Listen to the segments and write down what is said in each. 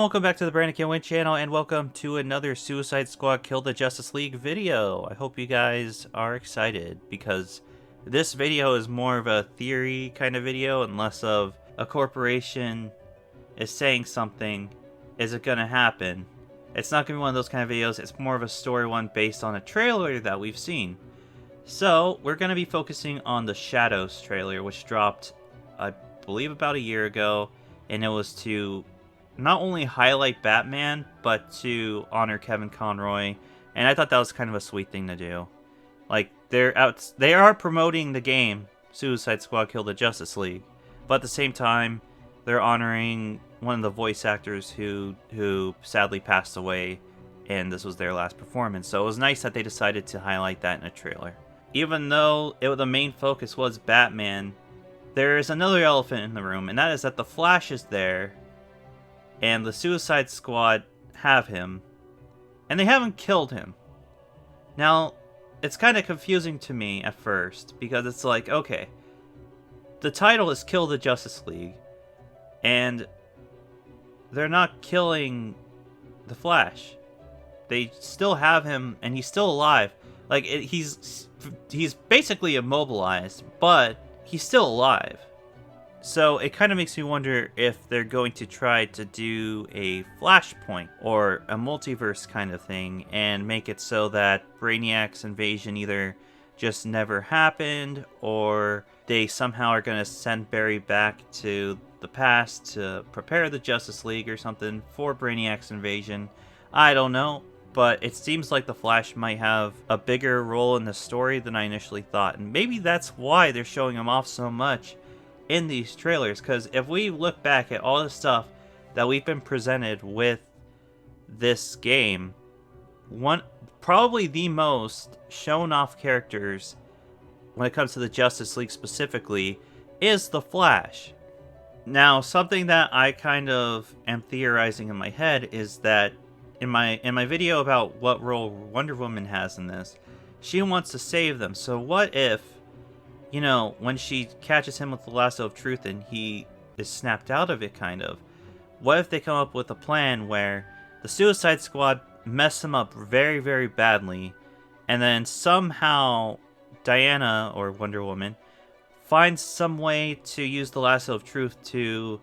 Welcome back to the Brandon Can Win channel, and welcome to another Suicide Squad Kill the Justice League video. I hope you guys are excited, because this video is more of a theory kind of video and less of a corporation is saying something, is it gonna happen? It's not gonna be one of those kind of videos, it's more of a story one based on a trailer that we've seen. So, we're gonna be focusing on the Shadows trailer, which dropped, I believe, about a year ago, and it was to not only highlight Batman, but to honor Kevin Conroy, and I thought that was kind of a sweet thing to do. Like, they are promoting the game, Suicide Squad Kill the Justice League, but at the same time, they're honoring one of the voice actors who sadly passed away, and this was their last performance, so it was nice that they decided to highlight that in a trailer. Even though the main focus was Batman, there is another elephant in the room, and that is that the Flash is there, and the Suicide Squad have him, and they haven't killed him. Now, it's kind of confusing to me at first, because it's like, okay, the title is Kill the Justice League, and they're not killing the Flash. They still have him, and he's still alive. Like, he's basically immobilized, but he's still alive. So it kind of makes me wonder if they're going to try to do a Flashpoint or a multiverse kind of thing and make it so that Brainiac's invasion either just never happened, or they somehow are going to send Barry back to the past to prepare the Justice League or something for Brainiac's invasion. I don't know, but it seems like the Flash might have a bigger role in the story than I initially thought, and maybe that's why they're showing him off so much in these trailers, because if we look back at all the stuff that we've been presented with this game, probably the most shown off characters when it comes to the Justice League specifically is the Flash. Now, something that I kind of am theorizing in my head is that in my video about what role Wonder Woman has in this, she wants to save them. So what if, you know, when she catches him with the lasso of truth and he is snapped out of it, kind of, what if they come up with a plan where the Suicide Squad mess him up very, very badly, and then somehow Diana, or Wonder Woman, finds some way to use the lasso of truth to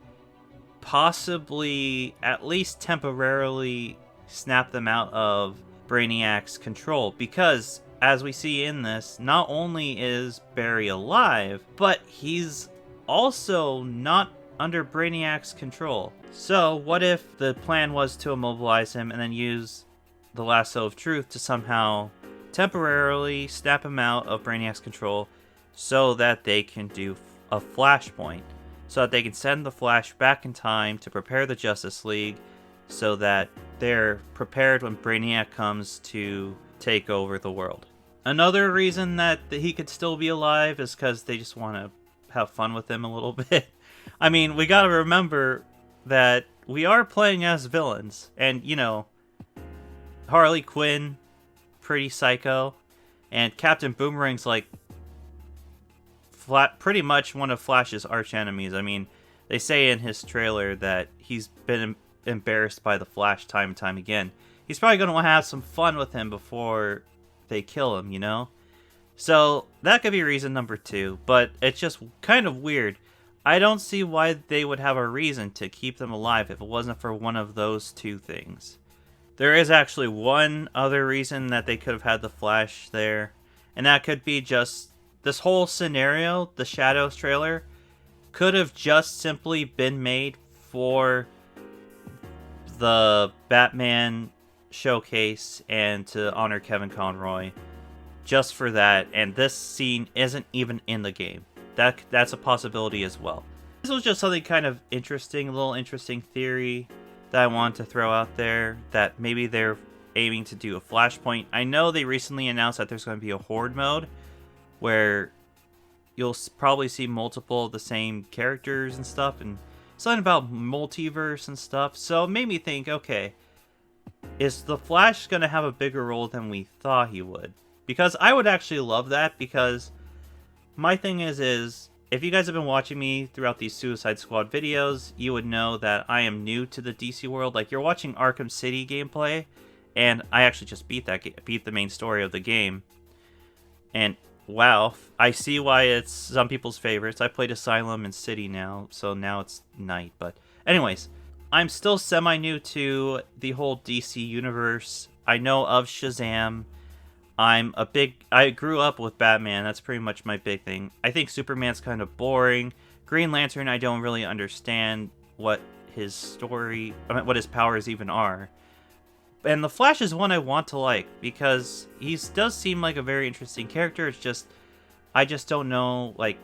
possibly, at least temporarily, snap them out of Brainiac's control? Because as we see in this, not only is Barry alive, but he's also not under Brainiac's control. So what if the plan was to immobilize him and then use the lasso of truth to somehow temporarily snap him out of Brainiac's control so that they can do a Flashpoint, so that they can send the Flash back in time to prepare the Justice League so that they're prepared when Brainiac comes to take over the world. Another reason that he could still be alive is because they just want to have fun with him a little bit. I mean, we gotta remember that we are playing as villains, and, you know, Harley Quinn, pretty psycho, and Captain Boomerang's like pretty much one of Flash's arch enemies. I mean, they say in his trailer that he's been embarrassed by the Flash time and time again. He's probably going to want to have some fun with him before they kill him, you know? So that could be reason number 2, but it's just kind of weird. I don't see why they would have a reason to keep them alive if it wasn't for one of those two things. There is actually one other reason that they could have had the Flash there, and that could be just this whole scenario, the Shadows trailer, could have just simply been made for the Batman showcase and to honor Kevin Conroy, just for that, and this scene isn't even in the game. That's a possibility as well. This was just something kind of interesting, a little interesting theory that I wanted to throw out there, that maybe they're aiming to do a Flashpoint. I know they recently announced that there's going to be a Horde mode where you'll probably see multiple of the same characters and stuff, and something about multiverse and stuff, so it made me think, okay, is the Flash going to have a bigger role than we thought he would? Because I would actually love that, because my thing is if you guys have been watching me throughout these Suicide Squad videos, you would know that I am new to the DC world. Like, you're watching Arkham City gameplay, and I actually just beat the main story of the game. And wow, I see why it's some people's favorites. I played Asylum and City now, so now it's night. But anyways, I'm still semi-new to the whole DC universe. I know of Shazam. I grew up with Batman. That's pretty much my big thing. I think Superman's kind of boring. Green Lantern, I don't really understand what his what his powers even are. And the Flash is one I want to like, because he does seem like a very interesting character. It's just, I just don't know, like,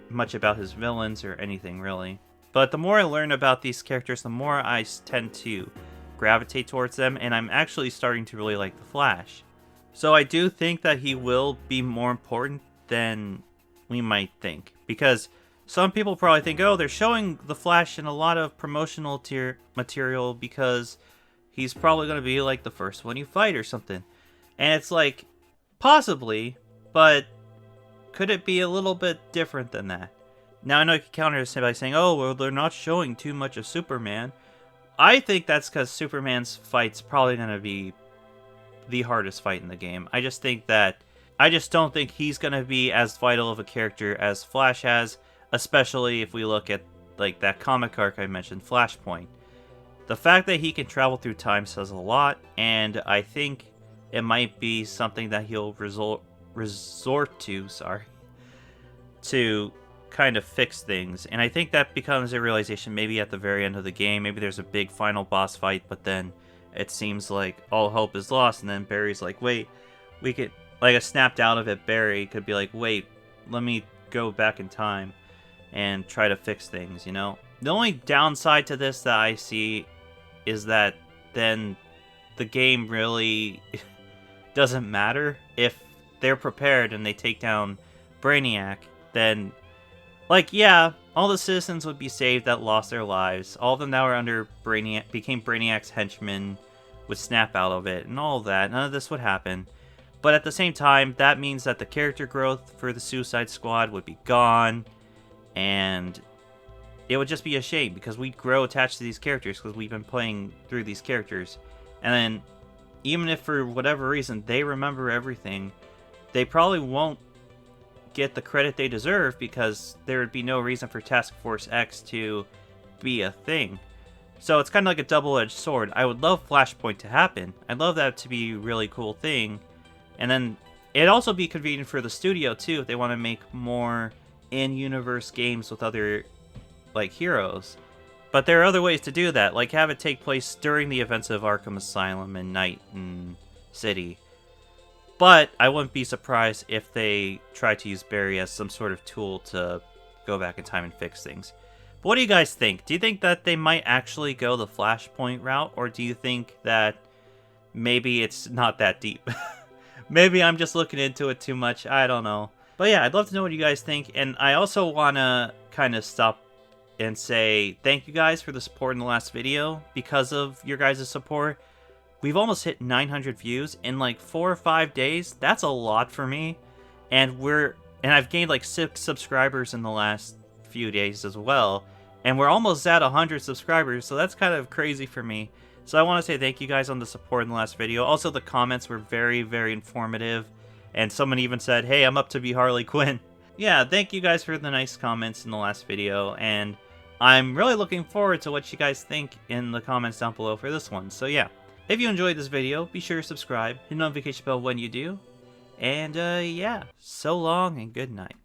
much about his villains or anything, really. But the more I learn about these characters, the more I tend to gravitate towards them, and I'm actually starting to really like the Flash. So I do think that he will be more important than we might think, because some people probably think, oh, they're showing the Flash in a lot of promotional material because he's probably going to be like the first one you fight or something. And it's like, possibly, but could it be a little bit different than that? Now, I know you can counter this by saying, oh, well, they're not showing too much of Superman. I think that's because Superman's fight's probably going to be the hardest fight in the game. I just don't think he's going to be as vital of a character as Flash has, especially if we look at, like, that comic arc I mentioned, Flashpoint. The fact that he can travel through time says a lot, and I think it might be something that he'll resort to kind of fix things. And I think that becomes a realization maybe at the very end of the game. Maybe there's a big final boss fight, but then it seems like all hope is lost, and then Barry's like, wait, we could, like, a snapped out of it Barry could be like, wait, let me go back in time and try to fix things, you know? The only downside to this that I see is that then the game really doesn't matter. If they're prepared and they take down Brainiac, then, like, yeah, all the citizens would be saved that lost their lives. All of them that were under Brainiac became Brainiac's henchmen, would snap out of it, and all of that. None of this would happen. But at the same time, that means that the character growth for the Suicide Squad would be gone, and it would just be a shame, because we'd grow attached to these characters because we've been playing through these characters. And then, even if for whatever reason they remember everything, they probably won't get the credit they deserve, because there would be no reason for Task Force X to be a thing. So it's kind of like a double-edged sword. I would love Flashpoint to happen. I'd love that to be a really cool thing. And then it'd also be convenient for the studio too if they want to make more in-universe games with other, like, heroes. But there are other ways to do that, like have it take place during the events of Arkham Asylum and Night and City. But I wouldn't be surprised if they try to use Barry as some sort of tool to go back in time and fix things. But what do you guys think? Do you think that they might actually go the Flashpoint route, or do you think that maybe it's not that deep? Maybe I'm just looking into it too much. I don't know. But yeah, I'd love to know what you guys think. And I also want to kind of stop and say thank you guys for the support in the last video. Because of your guys' support, we've almost hit 900 views in like 4 or 5 days. That's a lot for me. And I've gained like 6 subscribers in the last few days as well. And we're almost at 100 subscribers, so that's kind of crazy for me. So I want to say thank you guys on the support in the last video. Also, the comments were very, very informative. And someone even said, hey, I'm up to be Harley Quinn. Yeah, thank you guys for the nice comments in the last video. And I'm really looking forward to what you guys think in the comments down below for this one. So yeah, if you enjoyed this video, be sure to subscribe, hit the notification bell when you do. And yeah, so long and good night.